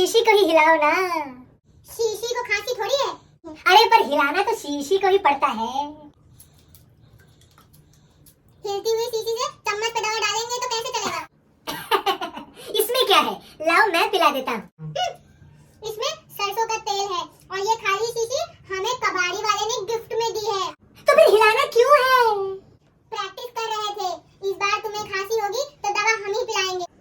शीशी को ही हिलाओ ना। शीशी को खांसी थोड़ी है। अरे पर हिलाना तो शीशी को ही पड़ता है। हिलती हुई शीशी से चम्मच पे दवा डालेंगे तो कैसे चलेगा? इसमें क्या है, लाओ मैं पिला देता हूँ। इसमें सरसों का तेल है और ये खाली शीशी हमें कबाड़ी वाले ने गिफ्ट में दी है। तो फिर हिलाना क्यों है? प्रैक्टिस कर रहे थे, इस बार तुम्हें खांसी होगी तो दवा हम ही पिलाएंगे।